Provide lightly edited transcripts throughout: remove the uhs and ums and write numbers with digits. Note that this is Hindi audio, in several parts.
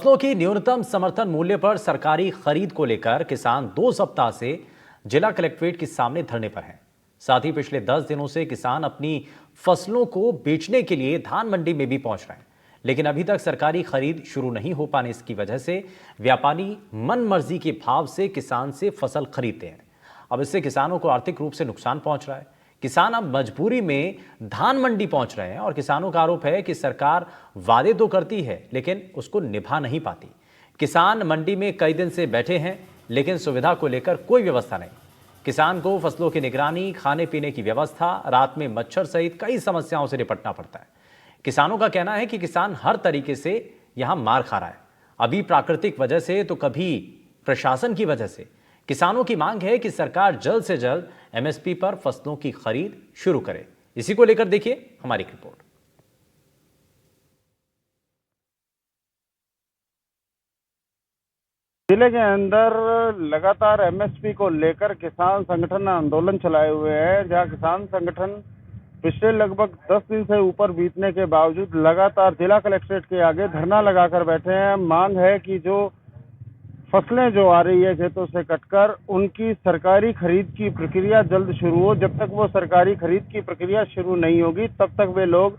फसलों की न्यूनतम समर्थन मूल्य पर सरकारी खरीद को लेकर किसान 2 सप्ताह से जिला कलेक्ट्रेट के सामने धरने पर हैं। साथ ही पिछले 10 दिनों से किसान अपनी फसलों को बेचने के लिए धान मंडी में भी पहुंच रहे हैं, लेकिन अभी तक सरकारी खरीद शुरू नहीं हो पाने की वजह से व्यापारी मन मर्जी के भाव से किसान से फसल खरीदते हैं। अब इससे किसानों को आर्थिक रूप से नुकसान पहुंच रहा है। किसान अब मजबूरी में धान मंडी पहुंच रहे हैं और किसानों का आरोप है कि सरकार वादे तो करती है लेकिन उसको निभा नहीं पाती। किसान मंडी में कई दिन से बैठे हैं लेकिन सुविधा को लेकर कोई व्यवस्था नहीं। किसान को फसलों की निगरानी, खाने पीने की व्यवस्था, रात में मच्छर सहित कई समस्याओं से निपटना पड़ता है। किसानों का कहना है कि किसान हर तरीके से यहां मार खा रहा है, अभी प्राकृतिक वजह से तो कभी प्रशासन की वजह से। किसानों की मांग है कि सरकार जल्द से जल्द एमएसपी पर फसलों की खरीद शुरू करे। इसी को लेकर देखिए हमारी रिपोर्ट। जिले के अंदर लगातार एमएसपी को लेकर किसान संगठन आंदोलन चलाए हुए हैं, जहां किसान संगठन पिछले लगभग 10 दिन से ऊपर बीतने के बावजूद लगातार जिला कलेक्ट्रेट के आगे धरना लगाकर बैठे हैं। मांग है कि जो फसलें जो आ रही है खेतों से कटकर, उनकी सरकारी खरीद की प्रक्रिया जल्द शुरू हो। जब तक वो सरकारी खरीद की प्रक्रिया शुरू नहीं होगी तब तक वे लोग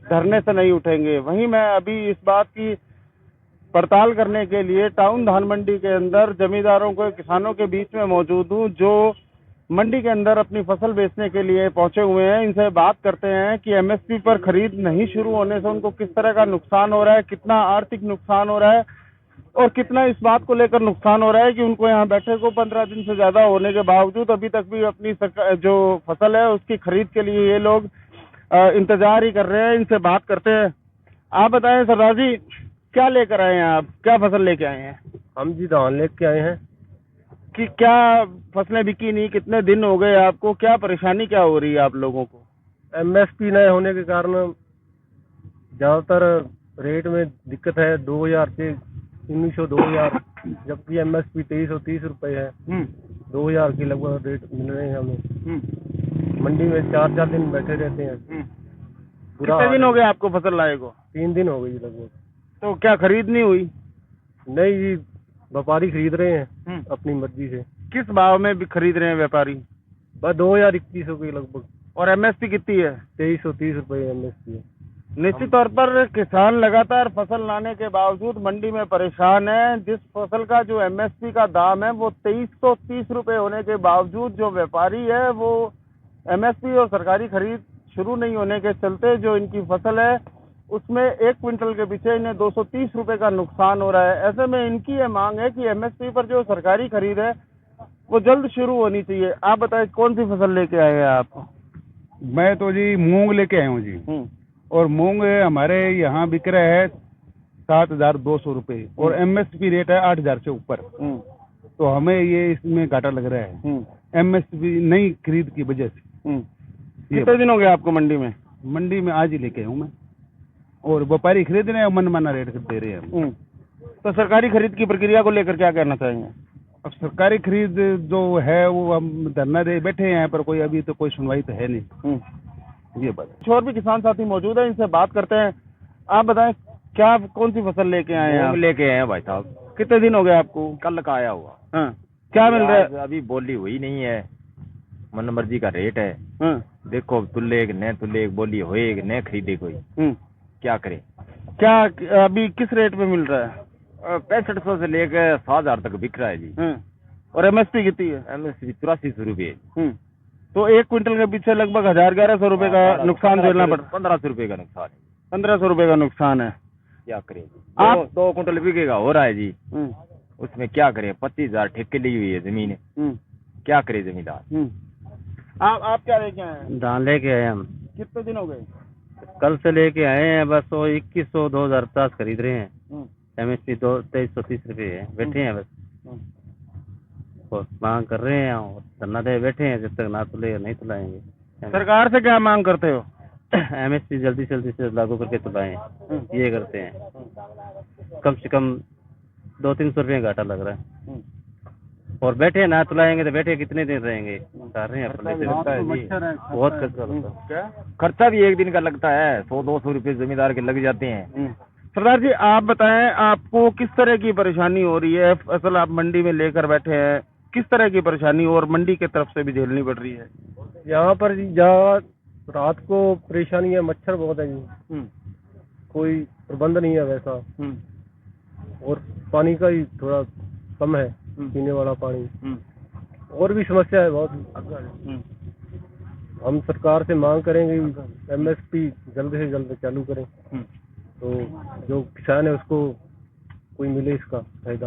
धरने से नहीं उठेंगे। वहीं मैं अभी इस बात की पड़ताल करने के लिए टाउन धान मंडी के अंदर जमींदारों को किसानों के बीच में मौजूद हूँ, जो मंडी के अंदर अपनी फसल बेचने के लिए पहुंचे हुए हैं। इनसे बात करते हैं कि एमएसपी पर खरीद नहीं शुरू होने से उनको किस तरह का नुकसान हो रहा है, कितना आर्थिक नुकसान हो रहा है और कितना इस बात को लेकर नुकसान हो रहा है कि उनको यहाँ बैठे को 15 दिन से ज्यादा होने के बावजूद अभी तक भी अपनी जो फसल है उसकी खरीद के लिए ये लोग इंतजार ही कर रहे हैं। इनसे बात करते हैं। आप बताएं सरदार जी, क्या लेकर आए हैं आप, क्या फसल लेके आए हैं? हम जी धान लेके आए हैं। कि क्या फसलें बिकी नहीं, कितने दिन हो गए आपको, क्या परेशानी क्या हो रही है आप लोगों को? एमएसपी नहीं होने के कारण ज्यादातर रेट में दिक्कत है। 2000 से 1900 2000, जबकि एमएसपी 2330 रुपए है। 2000 के लगभग रेट मिल रहे हैं हमें। मंडी में 4-4 दिन बैठे रहते हैं। कितने दिन हो गए आपको फसल लाए को? 3 दिन हो गए जी लगभग। तो क्या खरीद नहीं हुई? नहीं जी, व्यापारी खरीद रहे हैं अपनी मर्जी से। किस भाव में भी खरीद रहे हैं व्यापारी? बस 2000-2100 के लगभग। और एमएसपी कितनी है? 2330 रुपए एमएसपी है। निश्चित तौर पर किसान लगातार फसल लाने के बावजूद मंडी में परेशान है। जिस फसल का जो एमएसपी का दाम है वो 2330 रुपए होने के बावजूद जो व्यापारी है वो एमएसपी और सरकारी खरीद शुरू नहीं होने के चलते जो इनकी फसल है उसमें 1 क्विंटल के पीछे इन्हें 230 रुपए का नुकसान हो रहा है। ऐसे में इनकी ये मांग है कि एमएसपी पर जो सरकारी खरीद है वो जल्द शुरू होनी चाहिए। आप बताएं कौन सी फसल लेके आए हैं आप? मैं तो जी मूंग लेके आया हूँ जी। और मूंग हमारे यहाँ बिक रहा है 7200 रुपये और एमएसपी रेट है 8000 से ऊपर। तो हमें ये इसमें घाटा लग रहा है एमएसपी नई खरीद की वजह से। कितने दिन हो गए आपको मंडी में? मंडी में आज ही लेके आया हूँ मैं, और व्यापारी खरीद रहे हैं, मनमाना रेट दे रहे हैं। तो सरकारी खरीद की प्रक्रिया को लेकर क्या कहना चाहेंगे? अब सरकारी खरीद जो है वो हम धरना दे बैठे हैं पर कोई अभी तो कोई सुनवाई तो है नहीं। ये बात। कुछ और भी किसान साथी मौजूद है, इनसे बात करते हैं। आप बताएं क्या कौन सी फसल लेके आए हैं? लेके आए हैं भाई साहब। कितने दिन हो गए आपको? कल का आया हुआ। हाँ। क्या मिल रहा है? अभी बोली हुई नहीं है, मन मर्जी का रेट है। देखो तुल्ले एक न तुल्ले एक बोली हो, एक न खरीदे कोई। क्या करे? क्या अभी किस रेट में मिल रहा है? 6500 से लेकर 7000 तक बिक रहा है जी। और एमएसपी कितनी है? एमएसपी 8400 रुपये। तो 1 क्विंटल के पीछे लगभग 1100 रुपए का नुकसान झेलना पड़ता है। 1500 रुपये का नुकसान है। 1500 रुपए का नुकसान है। क्या करे? आप 2 क्विंटल बिकेगा हो रहा है जी। उसमें क्या करे? 25,000 ठेके ली हुई है जमीन। क्या करे जमींदार? आप क्या लेके आए हैं? धान लेके आए हम। कितने दिन हो गए? कल से लेके आए हैं। बस वो 2100 2050 खरीद रहे हैं। एमएसपी 2330 रुपये है। बैठे हैं बस और मांग कर रहे हैं और धरना दे बैठे हैं। जब तक ना तुले नहीं तुलाएंगे। सरकार से क्या मांग करते हो? एमएसपी जल्दी से लागू करके तुलाएं, ये करते हैं। कम से कम 200-300 रुपये घाटा लग रहा है। और बैठे ना तुलाएंगे तो बैठे कितने दिन रहेंगे? कर रहे हैं बहुत खर्चा लगता है। खर्चा भी एक दिन का लगता है। 100-200 रुपये जमींदार के लग जाते हैं। सरदार जी, आप बताएं, आपको किस तरह की परेशानी हो रही है? फसल आप मंडी में लेकर बैठे हैं, किस तरह की परेशानी और मंडी की तरफ से भी झेलनी पड़ रही है? यहाँ पर जी जहाँ रात को परेशानी है, मच्छर बहुत है जी, कोई प्रबंध नहीं है वैसा, और पानी का ही थोड़ा कम है, पीने वाला पानी, और भी समस्या है बहुत। हम सरकार से मांग करेंगे एमएसपी जल्द से जल्द चालू करें, तो जो किसान है उसको कोई मिले इसका फायदा।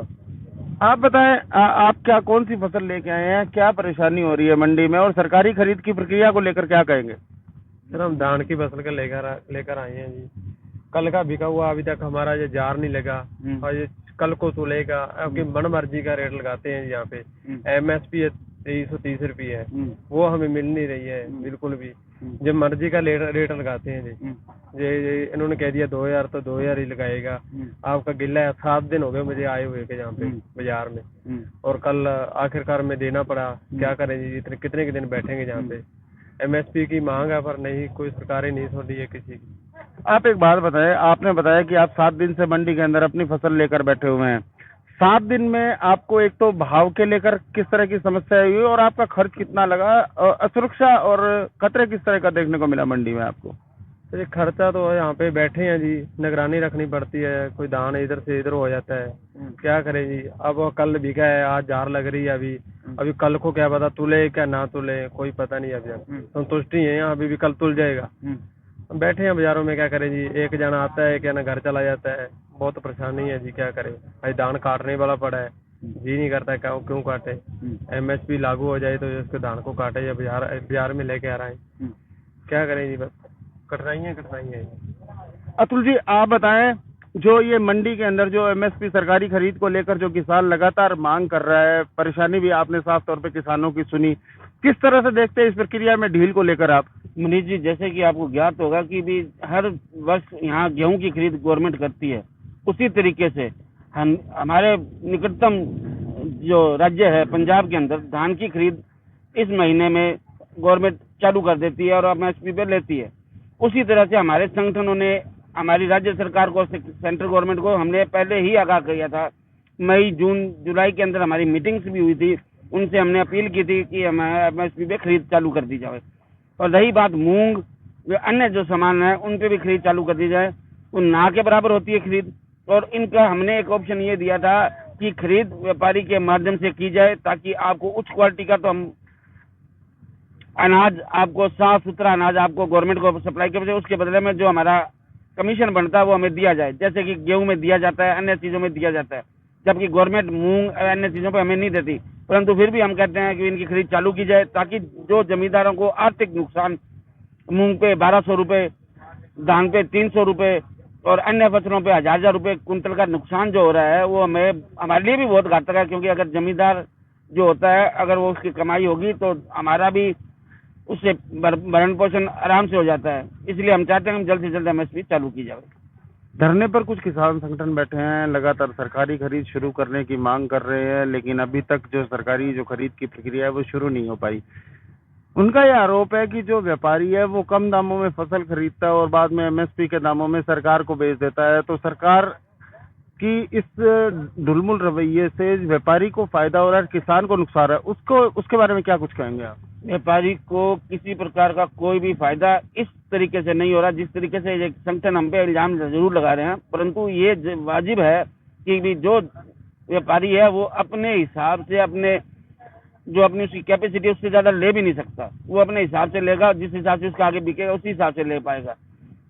आप बताएं, आप क्या कौन सी फसल लेके आए हैं, क्या परेशानी हो रही है मंडी में, और सरकारी खरीद की प्रक्रिया को लेकर क्या कहेंगे? सर हम धान की फसल का लेकर आए हैं जी। कल का बिका हुआ अभी तक हमारा ये जार नहीं लगा, और ये कल को तो लेगा। आपकी मन मर्जी का रेट लगाते हैं यहाँ पे। एमएसपी 2330 रुपये है, वो हमें मिल नहीं रही है बिल्कुल भी। जब मर्जी का रेट लगाते हैं जी, ये इन्होंने कह दिया 2000 तो 2000 ही लगाएगा। आपका गिल्ला है, 7 दिन हो गए मुझे आए हुए के यहाँ पे बाजार में, और कल आखिरकार में देना पड़ा। क्या करें जी, इतने कितने के दिन बैठेंगे यहाँ पे। एमएसपी की मांग है पर नहीं, कोई सरकारें नहीं सुन रही है किसी की। आप एक बात बताएं, आपने बताया कि आप 7 दिन से मंडी के अंदर अपनी फसल लेकर बैठे हुए हैं। 7 दिन में आपको एक तो भाव के लेकर किस तरह की समस्या हुई और आपका खर्च कितना लगा, असुरक्षा और खतरे किस तरह का देखने को मिला मंडी में आपको? तो ये खर्चा तो यहाँ पे बैठे हैं जी, निगरानी रखनी पड़ती है, कोई दान इधर से इधर हो जाता है। क्या करें जी, अब कल बिका है, आज जार लग रही है। अभी कल को क्या पता तुले क्या ना तुले, कोई पता नहीं। अभी संतुष्टि है यहाँ, अभी भी कल तुल जाएगा। बैठे हैं बाजारों में, क्या करें जी, एक जना आता है, एक जना घर चला जाता है। बहुत परेशानी है जी, क्या करें। आज धान काटने वाला पड़ा है, जी नहीं करता है क्यों काटे। एमएसपी लागू हो जाए तो उसके धान को काटे या बाजार में लेके आ रहे हैं। क्या करें जी, बस कठिनाइयाँ है। अतुल जी, आप बताएं, जो ये मंडी के अंदर जो एमएसपी सरकारी खरीद को लेकर जो किसान लगातार मांग कर रहा है, परेशानी भी आपने साफ तौर पे किसानों की सुनी, किस तरह से देखते हैं इस प्रक्रिया में ढील को लेकर आप? मनीष जी, जैसे कि आपको ज्ञात होगा कि भी हर वर्ष यहाँ गेहूं की खरीद गवर्नमेंट करती है, उसी तरीके से हमारे निकटतम जो राज्य है पंजाब के अंदर धान की खरीद इस महीने में गवर्नमेंट चालू कर देती है और एमएसपी पे लेती है। उसी तरह से हमारे संगठनों ने हमारी राज्य सरकार को, सेंट्रल गवर्नमेंट को हमने पहले ही आगाह किया था। मई जून जुलाई के अंदर हमारी मीटिंग्स भी हुई थी, उनसे हमने अपील की थी कि हमारे एमएसपी पे खरीद चालू कर दी जाए। और रही बात मूंग व अन्य जो सामान है उन पे भी खरीद चालू कर दी जाए, तो ना के बराबर होती है खरीद। और इनका हमने एक ऑप्शन ये दिया था कि खरीद व्यापारी के माध्यम से की जाए, ताकि आपको उच्च क्वालिटी का तो हम अनाज, आपको साफ सुथरा अनाज आपको गवर्नमेंट को सप्लाई कर दे, उसके बदले में जो हमारा कमीशन बनता है वो हमें दिया जाए, जैसे कि गेहूं में दिया जाता है, अन्य चीजों में दिया जाता है। जबकि गवर्नमेंट मूंग अन्य चीजों पे हमें नहीं देती, परंतु फिर भी हम कहते हैं कि इनकी खरीद चालू की जाए, ताकि जो जमींदारों को आर्थिक नुकसान, मूंग पे 1200 रुपये, धान पे 300 रुपये और अन्य फसलों पे 1000 रुपये कुंटल का नुकसान जो हो रहा है, वो हमें हमारे लिए भी बहुत घातक है। क्योंकि अगर जमींदार जो होता है, अगर वो उसकी कमाई होगी तो हमारा भी उससे भरण पोषण आराम से हो जाता है। इसलिए हम चाहते हैं कि जल्द से जल्द एमएसपी चालू की जाए। धरने पर कुछ किसान संगठन बैठे हैं, लगातार सरकारी खरीद शुरू करने की मांग कर रहे हैं, लेकिन अभी तक जो सरकारी जो खरीद की प्रक्रिया है वो शुरू नहीं हो पाई। उनका यह आरोप है कि जो व्यापारी है वो कम दामों में फसल खरीदता है और बाद में एमएसपी के दामों में सरकार को बेच देता है। तो सरकार की इस ढुलमुल रवैये से व्यापारी को फायदा हो रहा है, किसान को नुकसान है, उसके बारे में क्या कुछ कहेंगे आप? व्यापारी को किसी प्रकार का कोई भी फायदा इस तरीके से नहीं हो रहा जिस तरीके से ये संगठन हम पे इल्जाम जरूर लगा रहे हैं। परंतु ये वाजिब है कि भी जो व्यापारी है वो अपने हिसाब से, अपने जो अपनी उसकी कैपेसिटी उससे ज्यादा ले भी नहीं सकता। वो अपने हिसाब से लेगा, जिस हिसाब से उसका आगे बिकेगा उसी हिसाब से ले पाएगा।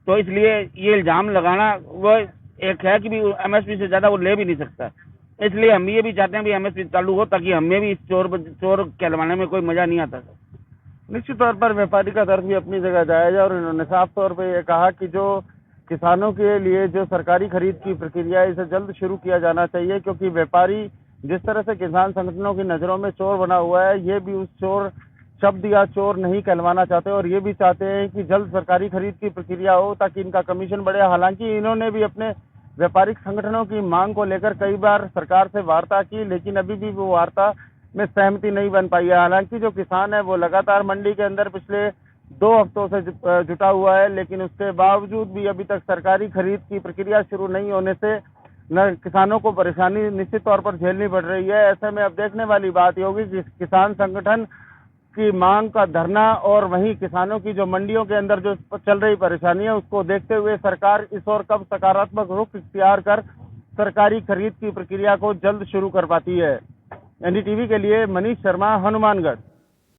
तो इसलिए ये इल्जाम लगाना वो एक है कि भी एमएसपी से ज्यादा वो ले भी नहीं सकता। इसलिए हम ये भी चाहते हैं भी एमएसपी चालू हो, ताकि हमें भी इस चोर कहलवाने में कोई मजा नहीं आता। निश्चित तौर पर व्यापारी का दर्द भी अपनी जगह जायज है और इन्होंने साफ तौर पर यह कहा कि जो किसानों के लिए जो सरकारी खरीद की प्रक्रिया है इसे जल्द शुरू किया जाना चाहिए, क्योंकि व्यापारी जिस तरह से किसान संगठनों की नजरों में चोर बना हुआ है, ये भी उस चोर शब्द या चोर नहीं कहलवाना चाहते और ये भी चाहते हैं कि जल्द सरकारी खरीद की प्रक्रिया हो ताकि इनका कमीशन बढ़े। हालांकि इन्होंने भी अपने व्यापारिक संगठनों की मांग को लेकर कई बार सरकार से वार्ता की, लेकिन अभी भी वो वार्ता में सहमति नहीं बन पाई है। हालांकि जो किसान है वो लगातार मंडी के अंदर पिछले 2 हफ्तों से जुटा हुआ है, लेकिन उसके बावजूद भी अभी तक सरकारी खरीद की प्रक्रिया शुरू नहीं होने से न किसानों को परेशानी निश्चित तौर पर झेलनी पड़ रही है। ऐसे में अब देखने वाली बात ये होगी कि किसान संगठन की मांग का धरना और वहीं किसानों की जो मंडियों के अंदर जो चल रही परेशानी है उसको देखते हुए सरकार इस ओर कब सकारात्मक रुख इख्तियार कर सरकारी खरीद की प्रक्रिया को जल्द शुरू कर पाती है। एनडीटीवी के लिए मनीष शर्मा, हनुमानगढ़।